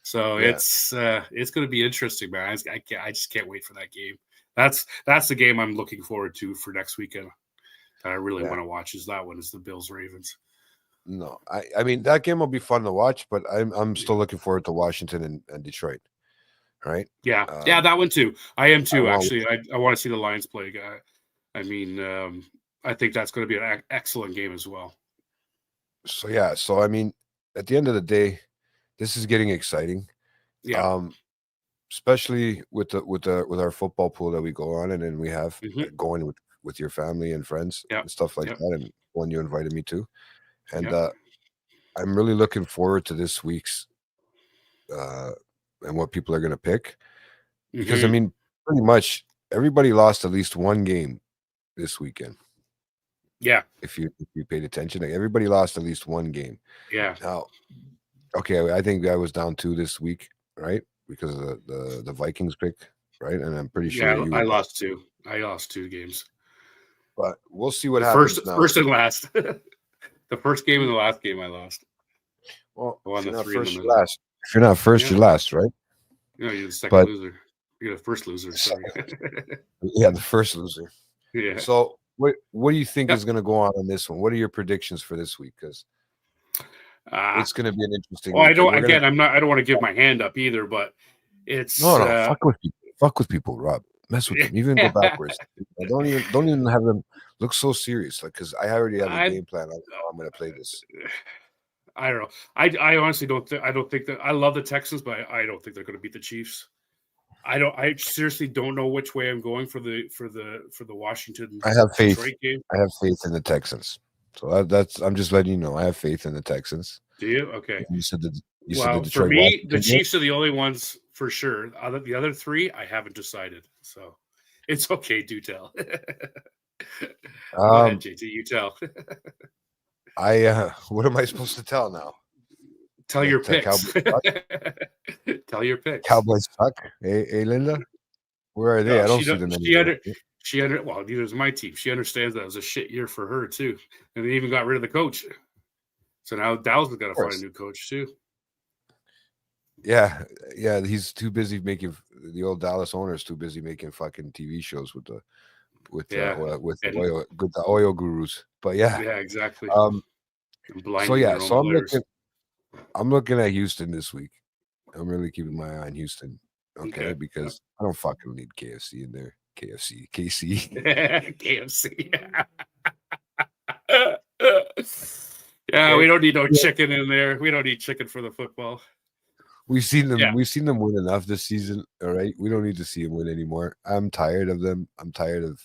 So it's going to be interesting, man. I just can't wait for that game. That's the game I'm looking forward to for next weekend. That I really want to watch is that one, is the Bills Ravens. No, I mean that game will be fun to watch, but I'm still looking forward to Washington and Detroit. Right? Yeah, that one too. I am too. Actually, I want to see the Lions play. I mean, I think that's going to be an excellent game as well. So I mean, at the end of the day, this is getting exciting. Yeah. Especially with our football pool that we go on, and then we have going with your family and friends and stuff like that, and one you invited me to, and I'm really looking forward to this week's and what people are going to pick, because I mean, pretty much everybody lost at least one game this weekend. Yeah, if you paid attention, like everybody lost at least one game. Yeah. Now, okay, I think I was down 2 this week, right? Because of the Vikings pick, right? And I'm pretty sure I lost 2. I lost 2 games. But we'll see what happens now. First and last. The first game and the last game I lost. Well, if you're not first, you're last. If you're not first, you're last, right? No, you're the second loser. You're the first loser. Sorry. Yeah, the first loser. Yeah. So what do you think is going to go on this one? What are your predictions for this week? Because it's going to be an interesting. Well, I don't. Again, I'm not. I don't want to give my hand up either, but it's no. Fuck with people. Fuck with people, Rob. Mess with them. Even go backwards. Don't even have them look so serious. Like, because I already have a game plan. I'm going to play this. I don't know. I honestly don't. I don't think that. I love the Texans, but I don't think they're going to beat the Chiefs. I seriously don't know which way I'm going for the Washington. I have faith. Detroit game. I have faith in the Texans. So that's. I'm just letting you know. I have faith in the Texans. Do you? Okay. You said the Detroit. For me, the Chiefs are the only ones for sure. The other 3, I haven't decided. So it's okay. Do tell. Go ahead, JT. You tell. What am I supposed to tell now? Tell your picks. Tell your picks. Cowboys suck. Hey, Linda, where are they? I don't see them anymore. Well, neither is my team. She understands that it was a shit year for her too, and they even got rid of the coach. So now Dallas has got to find a new coach too. Yeah. He's too busy making the old Dallas owner is too busy making fucking TV shows with the oil gurus. But yeah, exactly. So I'm looking at Houston this week. I'm really keeping my eye on Houston. Okay. Because I don't fucking need KFC in there. KC. KFC. Yeah, we don't need no chicken in there. We don't need chicken for the football. We've seen them. Yeah. We've seen them win enough this season. All right, we don't need to see them win anymore. I'm tired of them. I'm tired of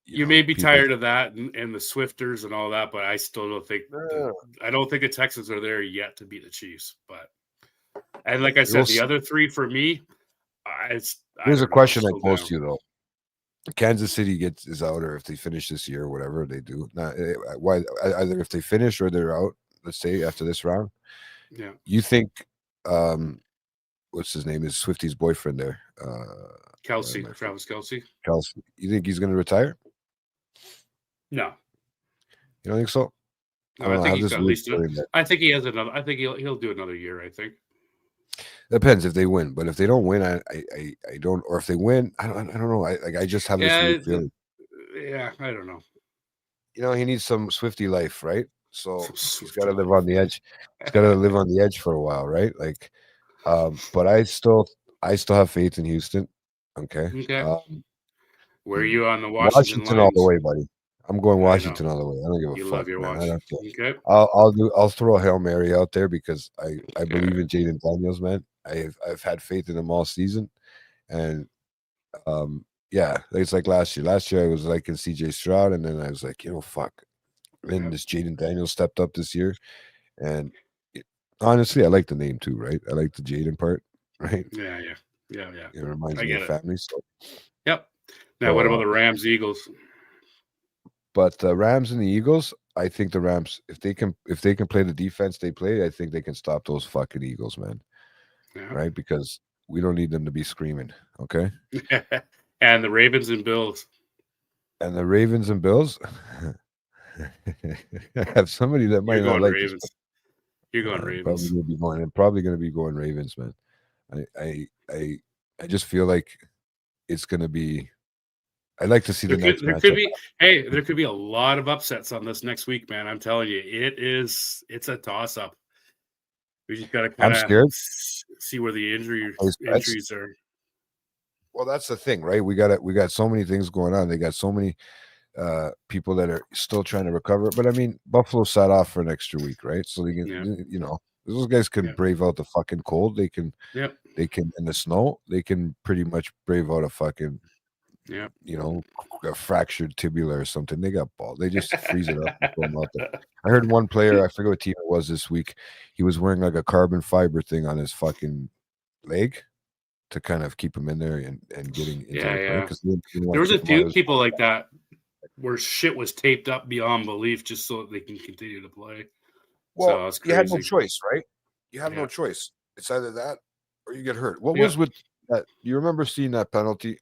You may be people. tired of that and the Swifters and all that, but I still don't think I don't think the Texans are there yet to beat the Chiefs. But and like I said, the other three for me, Here's a question I posed to you though: Kansas City is out, or if they finish this year, whatever they do, not why either if they finish or they're out. Let's say after this round, yeah. You think, what's his name is Swifty's boyfriend there? Travis Kelce. Kelce. You think he's going to retire? No. You don't think so? No, I think he's got at least. I think he has another. I think he'll do another year. I think. Depends if they win, but if they don't win, I don't. Or if they win, I don't know. I just have this weird feeling. Yeah, I don't know. He needs some Swifty life, right? So he's got to live on the edge. He's got to live on the edge for a while, right? Like, but I still have faith in Houston. Okay. Where are you on the Washington all the way, buddy? I'm going Washington all the way. I don't give a fuck, love your man. Washington. Okay. I'll throw a Hail Mary out there because I believe in Jaden Daniels, man. I've had faith in him all season, and yeah, it's like last year. Last year I was like in CJ Stroud, and then I was like, fuck. Then this Jaden Daniels stepped up this year, and honestly, I like the name too, right? I like the Jaden part, right? Yeah. It reminds me of family. So. Yep. Now, what about the Rams, Eagles? But the Rams and the Eagles, I think the Rams, if they can play the defense they play, I think they can stop those fucking Eagles, man. Yeah. Right? Because we don't need them to be screaming. Okay. And the Ravens and Bills. And the Ravens and Bills. I have somebody that might not like Ravens. You're going Ravens. Probably going to be going Ravens, man. I just feel like it's going to be. I'd like to see the next match. There could be a lot of upsets on this next week, man. I'm telling you, it's a toss up. We just got to kind of see where the injuries are. Well, that's the thing, right? We got so many things going on. They got so many people that are still trying to recover. But I mean, Buffalo sat off for an extra week, right? So they can, those guys can brave out the fucking cold. They can, in the snow, they can pretty much brave out a fucking, a fractured tibia or something. They got ball. They just freeze it up and throw them out there. I heard one player, I forget what team it was this week. He was wearing like a carbon fiber thing on his fucking leg to kind of keep him in there and getting into the play. There was a few people like that where shit was taped up beyond belief just so that they can continue to play. Well, you had no choice, right? You have no choice. It's either that or you get hurt. What was with that? You remember seeing that penalty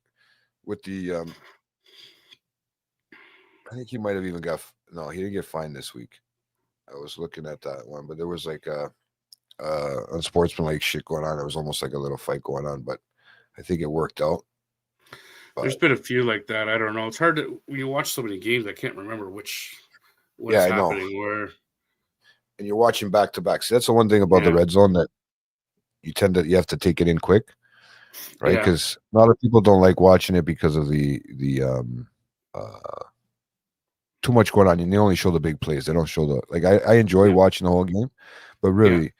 with the I think he might have even he didn't get fined this week. I was looking at that one, but there was like unsportsmanlike shit going on. There was almost like a little fight going on, but I think it worked out. There's been a few like that. I don't know. It's hard to when you watch so many games. I can't remember what's happening where. And you're watching back to back. See, that's the one thing about the red zone that you have to take it in quick, right? Because a lot of people don't like watching it because of the too much going on, and they only show the big plays. They don't show I enjoy watching the whole game, but really.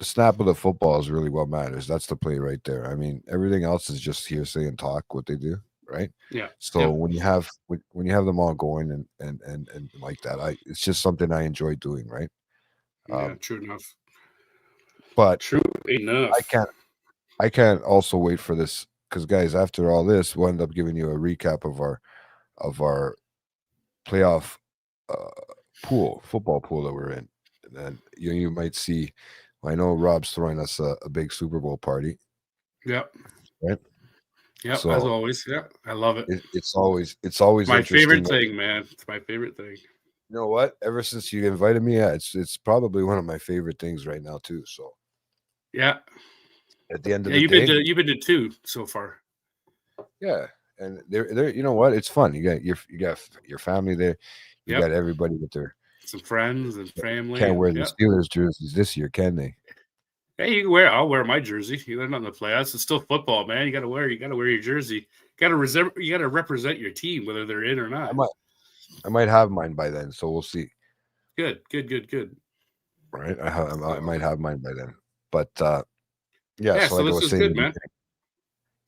The snap of the football is really what matters. That's the play right there. I mean, everything else is just hearsay and talk. What they do, right? Yeah. So when you have them all going and like that, it's just something I enjoy doing, right? True enough. But true enough. I can't also wait for this because, guys, after all this, we'll end up giving you a recap of our playoff football pool that we're in, and then you might see. I know Rob's throwing us a big Super Bowl party. Yep. Right. Yep. So, as always. Yeah, I love it. It's always my favorite thing, man. It's my favorite thing. You know what? Ever since you invited me, it's probably one of my favorite things right now too. So. Yeah. At the end of the day, you've been to 2 so far. Yeah, and they're you know what? It's fun. You got your family there. You got everybody with their. Some friends and family. Can't wear the Steelers jerseys this year, can they? Hey, you can wear. I'll wear my jersey. They're not in the playoffs. It's still football, man. You got to wear your jersey. You got to represent your team, whether they're in or not. I might have mine by then, so we'll see. Good. Right, I might have mine by then, but Yeah, Yeah, so so like I this was is saying in good, the man.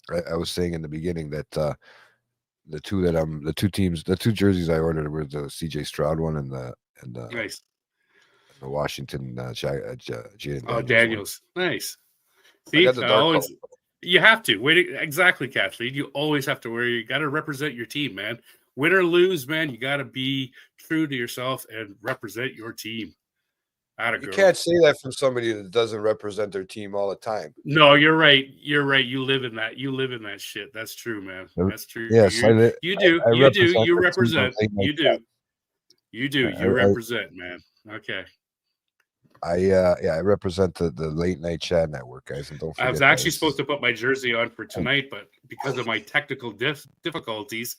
beginning, I was saying in the beginning that the two jerseys I ordered were the CJ Stroud one and Nice. the Washington Jaden Oh, Daniels one. Daniels. Nice. I See, got the I dark color. always you have to wait. Exactly, Kathleen. You always have to wear. You got to represent your team, man. Win or lose, man. You got to be true to yourself and represent your team. Atta You girl. can't say that from somebody that doesn't represent their team all the time. No, you're right. You're right. You live in that. You live in that shit. That's true, man. That's true. Yes, You do. I You do. represent You the team on represent. late night You chat. do. You do. You I, represent, man. Okay. I represent the late night chat network, guys, and don't I forget was that. actually supposed to put my jersey on for tonight, but because of my technical difficulties,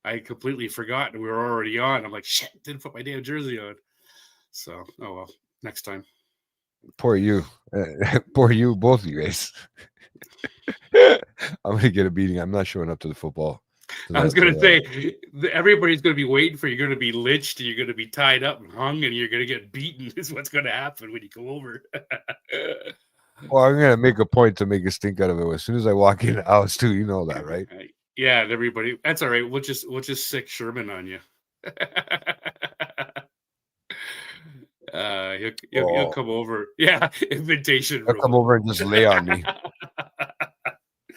I completely forgot and we were already on. I'm like, shit, didn't put my damn jersey on. So, oh well, next time. Poor you. Poor you, both of you guys. I'm gonna get a beating. I'm not showing up to the football. I was going to say, everybody's going to be waiting for you. You're going to be lynched, and you're going to be tied up and hung, and you're going to get beaten. Is what's going to happen when you go over. Well, I'm gonna make a point to make a stink out of it as soon as I walk in the house too. You know that, right? Yeah, and everybody. That's all right. We'll just sick Sherman on you. He'll come over. Yeah, invitation. He'll come over and just lay on me.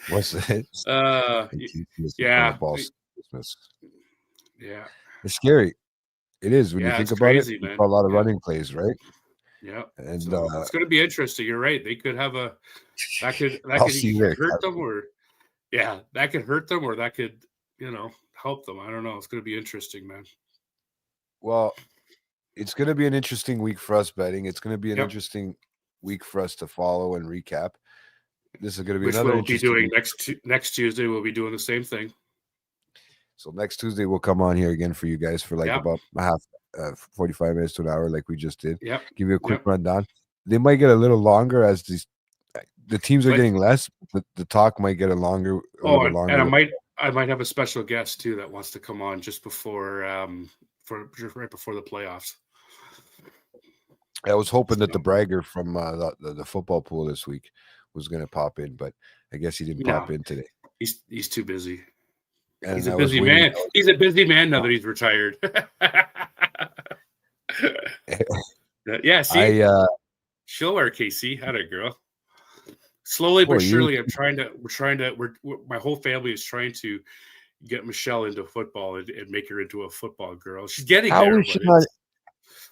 What's it? Yeah. Christmas. Yeah. It's scary. It is when you think about crazy, it. Man. A lot of running plays, right? Yeah. And so it's going to be interesting. You're right. They could have that could hurt them, or that could hurt them, or that could help them. I don't know. It's going to be interesting, man. Well, it's going to be an interesting week for us betting. It's going to be an interesting week for us to follow and recap. This is going to be another we'll be doing next Tuesday. We'll be doing the same thing. So next Tuesday we'll come on here again for you guys for about 45 minutes to an hour, like we just did. Yeah. Give you a quick rundown. They might get a little longer as the teams are getting less, but the talk might get a little longer. And I might have a special guest too that wants to come on just before right before the playoffs. I was hoping that the bragger from the football pool this week was going to pop in, but I guess he didn't pop in today. He's too busy. And he's a busy man. He's a busy man now that he's retired. Yeah, see, she'll wear KC. Had a girl. Slowly but surely, my whole family is trying to get Michelle into football and make her into a football girl. She's getting there.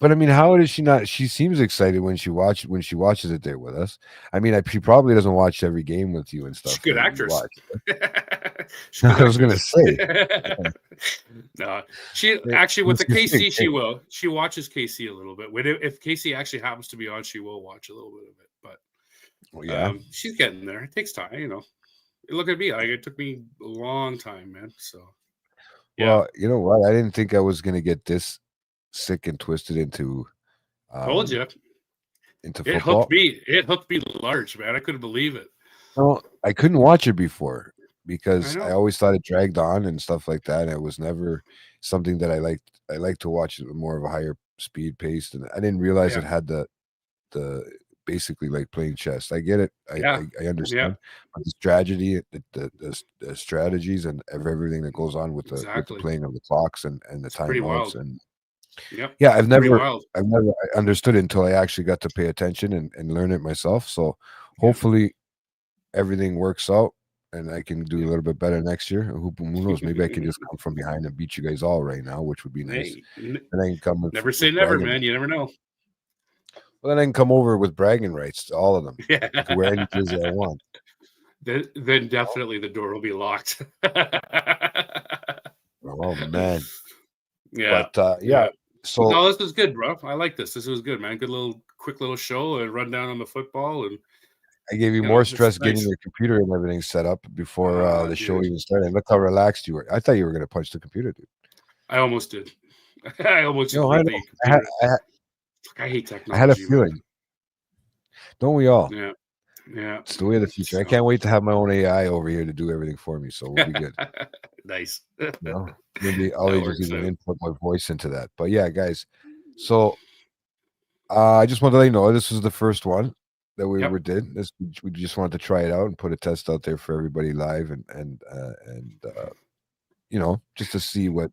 But I mean, how is she not? She seems excited when she watches it there with us. I mean, she probably doesn't watch every game with you and stuff. She's a good actress. I was gonna say. No, she actually with the KC, she will. She watches KC a little bit. If KC actually happens to be on, she will watch a little bit of it. But she's getting there. It takes time, Look at me. It took me a long time, man. So, well, you know what? I didn't think I was gonna get this sick and twisted into told you into football. It hooked me large, man. I couldn't believe it. No, I couldn't watch it before because I always thought it dragged on and stuff like that. And it was never something that I liked. I like to watch it more of a higher speed pace, and I didn't realize it had the basically like playing chess. I get it. I understand. But the strategy, the strategies, and everything that goes on with the playing of the clocks and the timeouts and I've never understood it until I actually got to pay attention and learn it myself. So hopefully everything works out and I can do a little bit better next year. Who knows? Maybe I can just come from behind and beat you guys all right now, which would be nice. And I can come with, never say never, man. You never know. Well, then I can come over with bragging rights to all of them. I can wear any jersey I want. Then definitely the door will be locked. Oh man. Yeah. But so no, this was good, bro. I like this. This was good, man. Good quick little show and rundown on the football. And I gave you more stress getting your computer and everything set up before the show even started. And look how relaxed you were. I thought you were going to punch the computer, dude. I almost did. I almost. I hate technology. I had a feeling. Man. Don't we all? Yeah. It's the way of the future. I can't wait to have my own AI over here to do everything for me. So we'll be good. Nice. Maybe I'll just even input my voice into that. But yeah, guys. So I just wanted to let you know this was the first one that we Yep. were did. We just wanted to try it out and put a test out there for everybody live and just to see what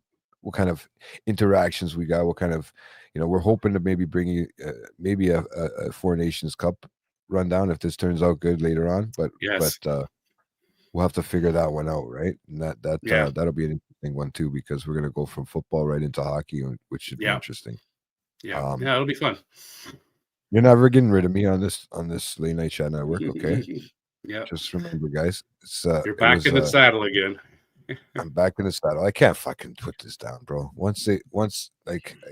kind of interactions we got, what kind of we're hoping to maybe bring you maybe a Four Nations Cup rundown if this turns out good later on, but Yes. we'll have to figure that one out, right? And Yeah. that'll be an interesting one too, because we're gonna go from football right into hockey, which should be Yeah. interesting. Yeah. Yeah. It'll be fun. You're never getting rid of me on this Late Night Chat Network, okay? Yeah. Just remember, guys, You're back in the saddle again. I'm back in the saddle. I can't fucking put this down, bro. Once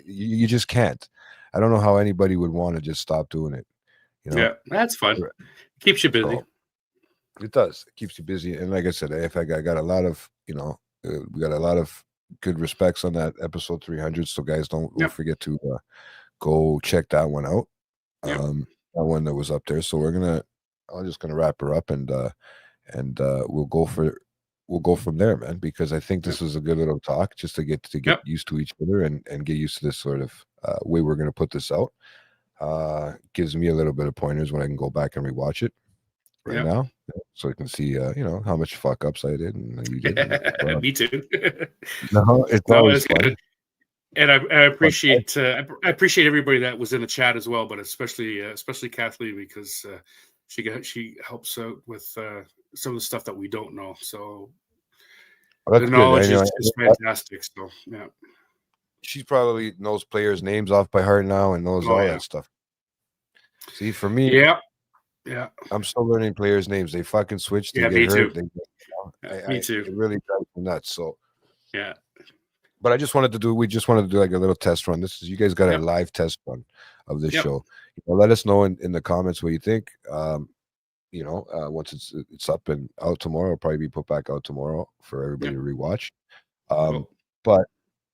you just can't. I don't know how anybody would want to just stop doing it. Yeah, that's fun. Keeps you busy. So, it does. It keeps you busy. And like I said, I got a lot of, we got a lot of good respects on that episode 300. So guys, don't forget to go check that one out. Yep. That one that was up there. So I'm just gonna wrap her up and we'll go from there, man, because I think this was a good little talk just to get used to each other and get used to this sort of way we're going to put this out. Gives me a little bit of pointers when I can go back and rewatch it now, so I can see how much fuck ups I did and you did. Me too. No, it's always fun. Good. And I appreciate I appreciate everybody that was in the chat as well, but especially Kathleen, because she helps out with some of the stuff that we don't know. So the knowledge is fantastic. So yeah, she probably knows players' names off by heart now and knows all that stuff. See, for me, yeah, I'm still learning players' names. They fucking switch. They get me hurt. too. Me too. It really drives me nuts. So yeah. But we just wanted to do like a little test run. You guys got a live test run of this show. Let us know in the comments what you think. Once it's up and out tomorrow, it'll probably be put back out tomorrow for everybody to rewatch. But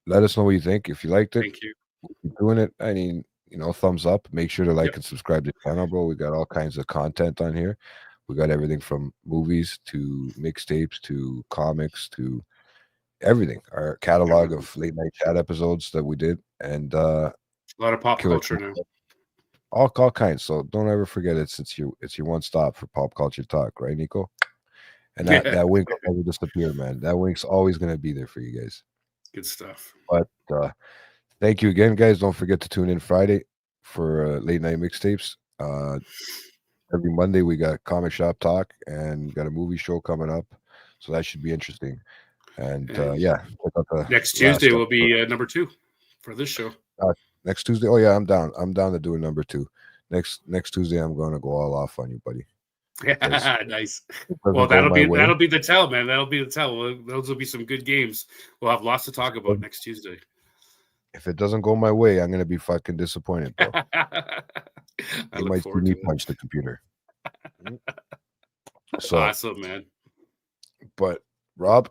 let us know what you think. If you liked it, thank you. Keep doing it. I mean, thumbs up. Make sure to like and subscribe to the channel, bro. We got all kinds of content on here. We got everything from movies to mixtapes to comics to everything. Our catalog of late night chat episodes that we did, and a lot of pop culture now. All kinds. So don't ever forget it's your one stop for pop culture talk, right, Nico? And that wink will never disappear, man. That wink's always going to be there for you guys. Good stuff. But thank you again, guys. Don't forget to tune in Friday for late night mixtapes. Every Monday we got Comic Shop Talk and got a movie show coming up, so that should be interesting. And next Tuesday will be number 2 for this show. Next Tuesday, oh yeah, I'm down to do a number 2. Next Tuesday, I'm going to go all off on you, buddy. Nice. Well, that'll be the tell, man. That'll be the tell. Those will be some good games. We'll have lots to talk about next Tuesday. If it doesn't go my way, I'm gonna be fucking disappointed, bro. You might see me punch the computer. So awesome, man. But Rob,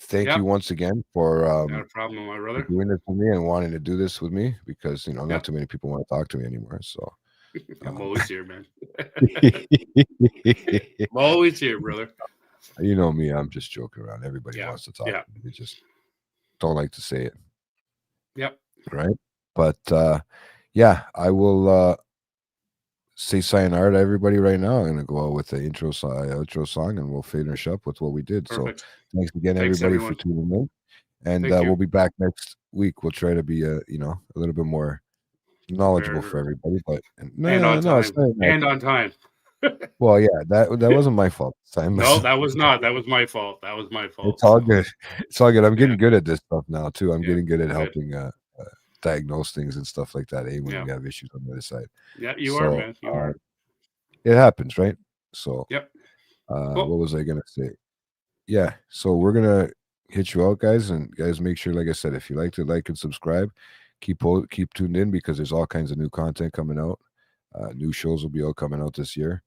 thank you once again for not a problem, my brother, doing this with me and wanting to do this with me, because not too many people want to talk to me anymore. So I'm always here, man. I'm always here, brother. You know me, I'm just joking around. Everybody wants to talk. Yeah. They just don't like to say it. Yep. Right. But I will say sayonara to everybody right now. I'm gonna go out with the intro song, and we'll finish up with what we did. Perfect. So thanks again, everybody, for tuning in. And we'll be back next week. We'll try to be a little bit more knowledgeable for everybody, but on time. Well, yeah, that wasn't my fault this time. No, that was not. That was my fault. It's all good. It's all good. I'm getting good at this stuff now too. I'm getting good at helping diagnose things and stuff like that. When we have issues on the other side. Yeah, you are, man. You are. It happens, right? So cool. What was I gonna say? Yeah, so we're gonna hit you out, guys, and guys, make sure, like I said, if you liked it, like and subscribe. Keep tuned in, because there's all kinds of new content coming out. New shows will be all coming out this year.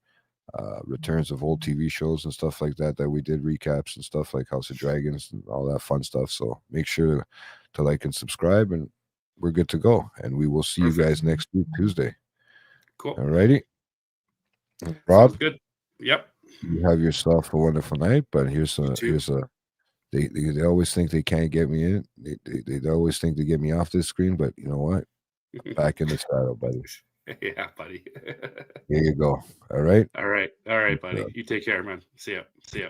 Returns of old TV shows and stuff like that we did, recaps and stuff like House of Dragons and all that fun stuff. So make sure to like and subscribe, and we're good to go. And we will see you guys next week, Tuesday. Cool. All righty. Rob. Sounds good. Yep. You have yourself a wonderful night. But here's a. They always think they can't get me in. They always think they get me off this screen. But you know what? Back in the saddle, buddy. Yeah, buddy. Here you go. All right. All right, Good buddy. job. You take care, man. See ya. See ya.